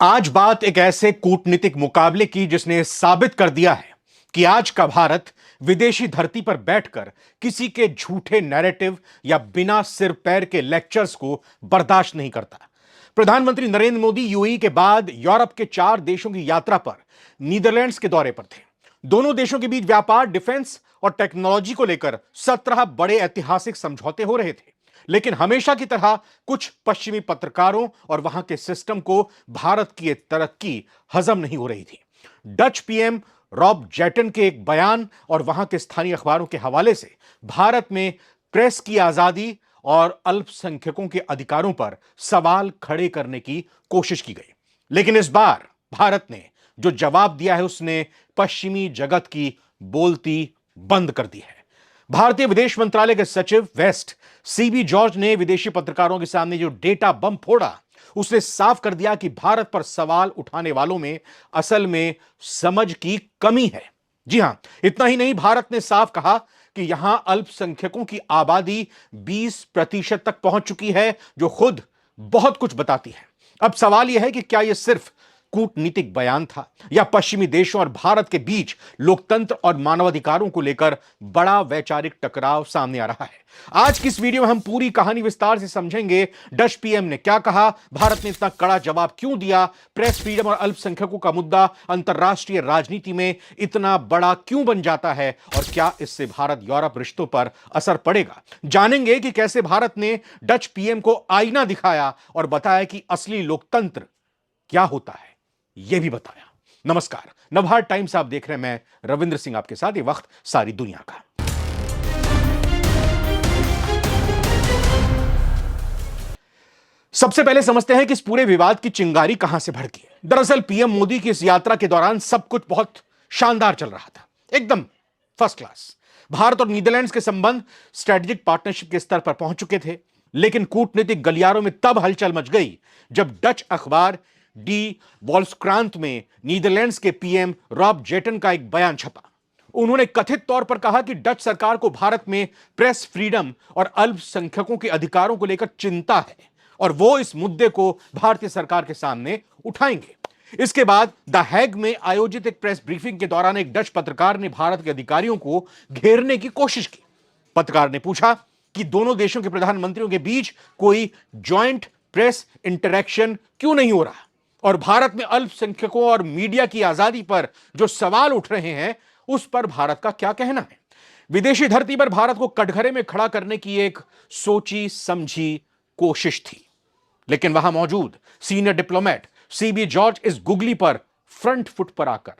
आज बात एक ऐसे कूटनीतिक मुकाबले की जिसने साबित कर दिया है कि आज का भारत विदेशी धरती पर बैठकर किसी के झूठे नैरेटिव या बिना सिर पैर के लेक्चर्स को बर्दाश्त नहीं करता। प्रधानमंत्री नरेंद्र मोदी यूएई के बाद यूरोप के 4 देशों की यात्रा पर नीदरलैंड्स के दौरे पर थे। दोनों देशों के बीच व्यापार, डिफेंस और टेक्नोलॉजी को लेकर 17 बड़े ऐतिहासिक समझौते हो रहे थे, लेकिन हमेशा की तरह कुछ पश्चिमी पत्रकारों और वहां के सिस्टम को भारत की तरक्की हजम नहीं हो रही थी। डच पीएम रॉब जेटन के एक बयान और वहां के स्थानीय अखबारों के हवाले से भारत में प्रेस की आजादी और अल्पसंख्यकों के अधिकारों पर सवाल खड़े करने की कोशिश की गई। लेकिन इस बार भारत ने जो जवाब दिया है उसने पश्चिमी जगत की बोलती बंद कर दी है। भारतीय विदेश मंत्रालय के सचिव वेस्ट सीबी जॉर्ज ने विदेशी पत्रकारों के सामने जो डेटा बम फोड़ा, उसने साफ कर दिया कि भारत पर सवाल उठाने वालों में असल में समझ की कमी है। जी हां, इतना ही नहीं, भारत ने साफ कहा कि यहां अल्पसंख्यकों की आबादी 20% तक पहुंच चुकी है, जो खुद बहुत कुछ बताती है। अब सवाल यह है कि क्या यह सिर्फ कूटनीतिक बयान था या पश्चिमी देशों और भारत के बीच लोकतंत्र और मानवाधिकारों को लेकर बड़ा वैचारिक टकराव सामने आ रहा है। आज की इस वीडियो में हम पूरी कहानी विस्तार से समझेंगे। डच पीएम ने क्या कहा, भारत ने इतना कड़ा जवाब क्यों दिया, प्रेस फ्रीडम और अल्पसंख्यकों का मुद्दा अंतर्राष्ट्रीय राजनीति में इतना बड़ा क्यों बन जाता है, और क्या इससे भारत यूरोप रिश्तों पर असर पड़ेगा। जानेंगे कि कैसे भारत ने डच पीएम को आईना दिखाया और बताया कि असली लोकतंत्र क्या होता है, यह भी बताया। नमस्कार, नवभारत टाइम्स आप देख रहे हैं, मैं रविंद्र सिंह आपके साथ। ये वक्त सारी दुनिया का। सबसे पहले समझते हैं कि इस पूरे विवाद की चिंगारी कहां से भड़की है। दरअसल पीएम मोदी की इस यात्रा के दौरान सब कुछ बहुत शानदार चल रहा था, एकदम फर्स्ट क्लास। भारत और नीदरलैंड्स के संबंध स्ट्रेटेजिक पार्टनरशिप के स्तर पर पहुंच चुके थे। लेकिन कूटनीतिक गलियारों में तब हलचल मच गई जब डच अखबार डी वॉल्सक्रांत में नीदरलैंड्स के पीएम रॉब जेटन का एक बयान छपा। उन्होंने कथित तौर पर कहा कि डच सरकार को भारत में प्रेस फ्रीडम और अल्पसंख्यकों के अधिकारों को लेकर चिंता है और वो इस मुद्दे को भारतीय सरकार के सामने उठाएंगे। इसके बाद द हैग में आयोजित एक प्रेस ब्रीफिंग के दौरान एक डच पत्रकार ने भारत के अधिकारियों को घेरने की कोशिश की। पत्रकार ने पूछा कि दोनों देशों के प्रधानमंत्रियों के बीच कोई ज्वाइंट प्रेस इंटरैक्शन क्यों नहीं हो रहा, और भारत में अल्पसंख्यकों और मीडिया की आजादी पर जो सवाल उठ रहे हैं उस पर भारत का क्या कहना है। विदेशी धरती पर भारत को कटघरे में खड़ा करने की एक सोची समझी कोशिश थी, लेकिन वहां मौजूद सीनियर डिप्लोमेट सीबी जॉर्ज इस गुगली पर फ्रंट फुट पर आकर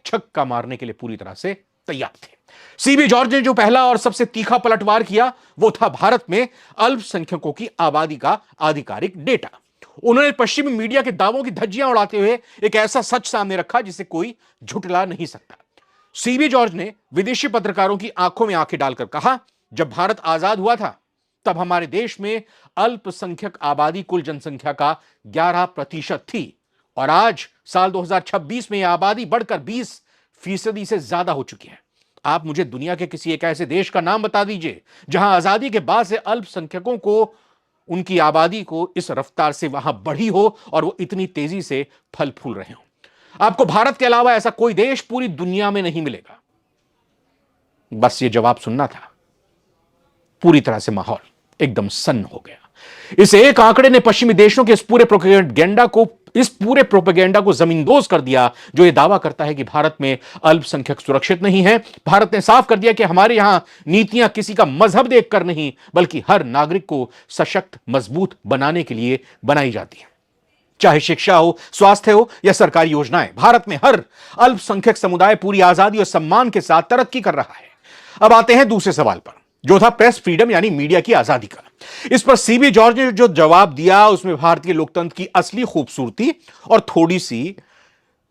छक्का मारने के लिए पूरी तरह से तैयार थे। सीबी जॉर्ज ने जो पहला और सबसे तीखा पलटवार किया वो था भारत में अल्पसंख्यकों की आबादी का आधिकारिक डेटा। उन्होंने पश्चिमी मीडिया के दावों की धज्जियां उड़ाते हुए एक ऐसा सच सामने रखा जिसे कोई झुठला नहीं सकता। सीबी जॉर्ज ने विदेशी पत्रकारों की आंखों में आंखें डालकर कहा, जब भारत आजाद हुआ था तब हमारे देश में अल्पसंख्यक आबादी कुल जनसंख्या का 11% थी, और आज साल 2026 में यह आबादी बढ़कर 20% से ज्यादा हो चुकी है। आप मुझे दुनिया के किसी एक ऐसे देश का नाम बता दीजिए जहां आजादी के बाद से अल्पसंख्यकों को, उनकी आबादी को इस रफ्तार से वहां बढ़ी हो और वो इतनी तेजी से फल फूल रहे हो। आपको भारत के अलावा ऐसा कोई देश पूरी दुनिया में नहीं मिलेगा। बस ये जवाब सुनना था, पूरी तरह से माहौल एकदम सन्न हो गया। इस एक आंकड़े ने पश्चिमी देशों के इस पूरे प्रोपेगेंडा को जमींदोज कर दिया जो यह दावा करता है कि भारत में अल्पसंख्यक सुरक्षित नहीं है। भारत ने साफ कर दिया कि हमारे यहां नीतियां किसी का मजहब देखकर नहीं, बल्कि हर नागरिक को सशक्त मजबूत बनाने के लिए बनाई जाती है। चाहे शिक्षा हो, स्वास्थ्य हो या सरकारी योजनाएं, भारत में हर अल्पसंख्यक समुदाय पूरी आजादी और सम्मान के साथ तरक्की कर रहा है। अब आते हैं दूसरे सवाल पर, जो था प्रेस फ्रीडम यानी मीडिया की आजादी का। इस पर सीबी जॉर्ज ने जो जवाब दिया उसमें भारतीय लोकतंत्र की असली खूबसूरती और थोड़ी सी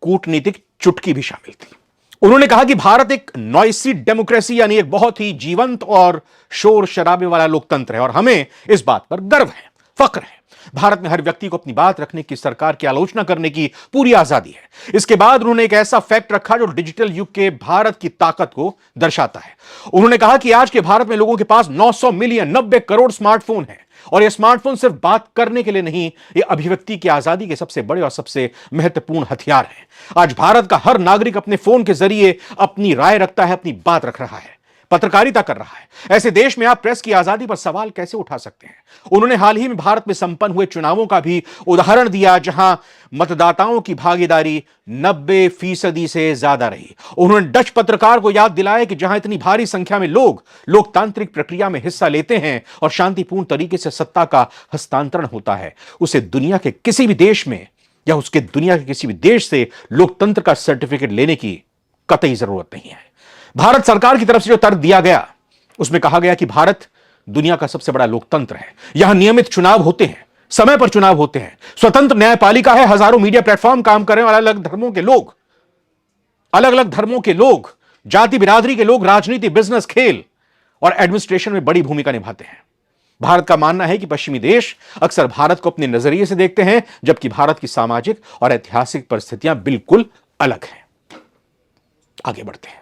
कूटनीतिक चुटकी भी शामिल थी। उन्होंने कहा कि भारत एक नॉइसी डेमोक्रेसी यानी एक बहुत ही जीवंत और शोर शराबे वाला लोकतंत्र है और हमें इस बात पर गर्व है, फक्र है। भारत में हर व्यक्ति को अपनी बात रखने की, सरकार की आलोचना करने की पूरी आजादी है। इसके बाद उन्होंने एक ऐसा फैक्ट रखा जो डिजिटल युग के भारत की ताकत को दर्शाता है। उन्होंने कहा कि आज के भारत में लोगों के पास 900 मिलियन 90 करोड़ स्मार्टफोन है और यह स्मार्टफोन सिर्फ बात करने के लिए नहीं, यह अभिव्यक्ति की आजादी के सबसे बड़े और सबसे महत्वपूर्ण हथियार है। आज भारत का हर नागरिक अपने फोन के जरिए अपनी राय रखता है, अपनी बात रख रहा है, पत्रकारिता कर रहा है। ऐसे देश में आप प्रेस की आजादी पर सवाल कैसे उठा सकते हैं? उन्होंने हाल ही में भारत में संपन्न हुए चुनावों का भी उदाहरण दिया, जहां मतदाताओं की भागीदारी 90% से ज्यादा रही। उन्होंने डच पत्रकार को याद दिलाया कि जहां इतनी भारी संख्या में लोग लोकतांत्रिक प्रक्रिया में हिस्सा लेते हैं और शांतिपूर्ण तरीके से सत्ता का हस्तांतरण होता है, उसे दुनिया के किसी भी देश में या उसके दुनिया के किसी भी देश से लोकतंत्र का सर्टिफिकेट लेने की कतई जरूरत नहीं है। भारत सरकार की तरफ से जो तर्क दिया गया, उसमें कहा गया कि भारत दुनिया का सबसे बड़ा लोकतंत्र है, यहां नियमित चुनाव होते हैं, समय पर चुनाव होते हैं, स्वतंत्र न्यायपालिका है, हजारों मीडिया प्लेटफॉर्म काम कर रहे हैं और अलग अलग धर्मों के लोग, जाति बिरादरी के लोग राजनीति, बिजनेस, खेल और एडमिनिस्ट्रेशन में बड़ी भूमिका निभाते हैं। भारत का मानना है कि पश्चिमी देश अक्सर भारत को अपने नजरिए से देखते हैं, जबकि भारत की सामाजिक और ऐतिहासिक परिस्थितियां बिल्कुल अलग हैं। आगे बढ़ते हैं।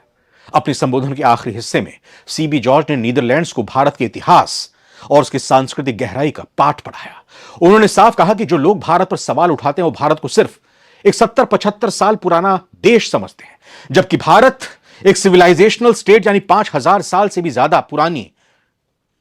अपने संबोधन के आखिरी हिस्से में सीबी जॉर्ज ने नीदरलैंड्स को भारत के इतिहास और उसकी सांस्कृतिक गहराई का पाठ पढ़ाया। उन्होंने साफ कहा कि जो लोग भारत पर सवाल उठाते हैं वो भारत को सिर्फ एक 70-75 साल पुराना देश समझते हैं, जबकि भारत एक सिविलाइजेशनल स्टेट यानी 5000 साल से भी ज्यादा पुरानी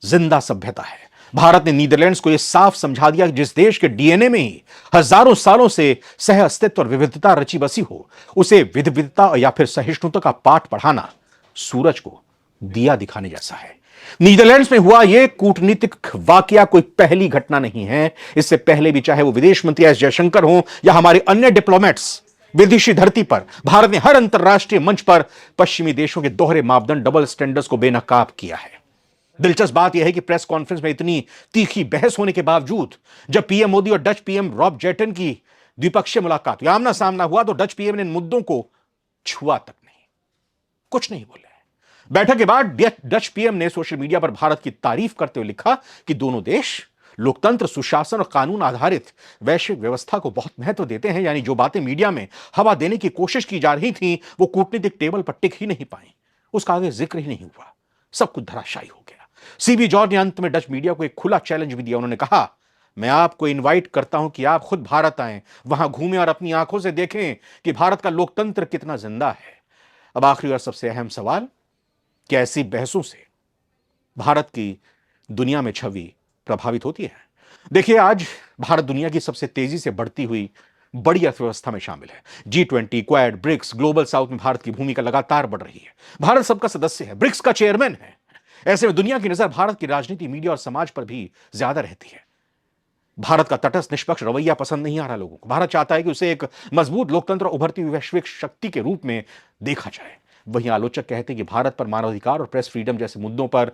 जिंदा सभ्यता है। भारत ने नीदरलैंड्स को यह साफ समझा दिया कि जिस देश के डीएनए में ही हजारों सालों से सह अस्तित्व और विविधता रची बसी हो, उसे विविधता या फिर सहिष्णुता का पाठ पढ़ाना सूरज को दिया दिखाने जैसा है। नीदरलैंड्स में हुआ यह कूटनीतिक वाकया कोई पहली घटना नहीं है। इससे पहले भी चाहे वो विदेश मंत्री एस जयशंकर हो या हमारे अन्य डिप्लोमेट्स, विदेशी धरती पर भारत ने हर अंतरराष्ट्रीय मंच पर पश्चिमी देशों के दोहरे मापदंड, डबल स्टैंडर्ड्स को बेनकाब किया है। दिलचस्प बात यह है कि प्रेस कॉन्फ्रेंस में इतनी तीखी बहस होने के बावजूद जब पीएम मोदी और डच पीएम रॉब जेटन की द्विपक्षीय मुलाकात या आमना सामना हुआ, तो डच पीएम ने इन मुद्दों को छुआ तक नहीं, कुछ नहीं बोले। बैठक के बाद डच पीएम ने सोशल मीडिया पर भारत की तारीफ करते हुए लिखा कि दोनों देश लोकतंत्र, सुशासन और कानून आधारित वैश्विक व्यवस्था को बहुत महत्व देते हैं। यानी जो बातें मीडिया में हवा देने की कोशिश की जा रही थी वो कूटनीतिक टेबल पर टिक ही नहीं पाई, उसका आगे जिक्र ही नहीं हुआ, सब कुछ धराशायी हो गया। सीबी जॉर्ज ने अंत में डच मीडिया को एक खुला चैलेंज भी दिया। उन्होंने कहा, मैं आपको इनवाइट करता हूं कि आप खुद भारत आएं, वहां घूमें और अपनी आंखों से देखें कि भारत का लोकतंत्र कितना जिंदा है। अब आखिरी और सबसे अहम सवाल, क्या ऐसी बहसों से भारत की दुनिया में छवि प्रभावित होती है? देखिए, आज भारत दुनिया की सबसे तेजी से बढ़ती हुई बड़ी अर्थव्यवस्था में शामिल है। G20, quad, BRICS, global south में भारत की भूमिका लगातार बढ़ रही है। भारत सबका सदस्य है, ब्रिक्स का चेयरमैन है। ऐसे में दुनिया की नजर भारत की राजनीति, मीडिया और समाज पर भी ज्यादा रहती है। भारत का तटस्थ, निष्पक्ष रवैया पसंद नहीं आ रहा लोगों को। भारत चाहता है कि उसे एक मजबूत लोकतंत्र, उभरती हुई वैश्विक शक्ति के रूप में देखा जाए। वहीं आलोचक कहते हैं कि भारत पर मानवाधिकार और प्रेस फ्रीडम जैसे मुद्दों पर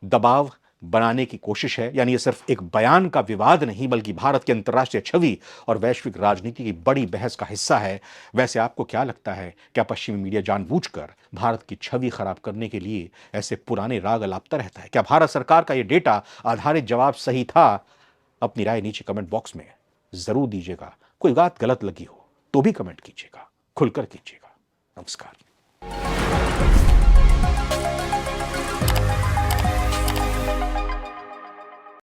दबाव बनाने की कोशिश है। यानी यह सिर्फ एक बयान का विवाद नहीं, बल्कि भारत की अंतर्राष्ट्रीय छवि और वैश्विक राजनीति की बड़ी बहस का हिस्सा है। वैसे आपको क्या लगता है, क्या पश्चिमी मीडिया जानबूझकर भारत की छवि खराब करने के लिए ऐसे पुराने राग अलापता रहता है? क्या भारत सरकार का यह डेटा आधारित जवाब सही था? अपनी राय नीचे कमेंट बॉक्स में जरूर दीजिएगा। कोई बात गलत लगी हो तो भी कमेंट कीजिएगा, खुलकर कीजिएगा। नमस्कार।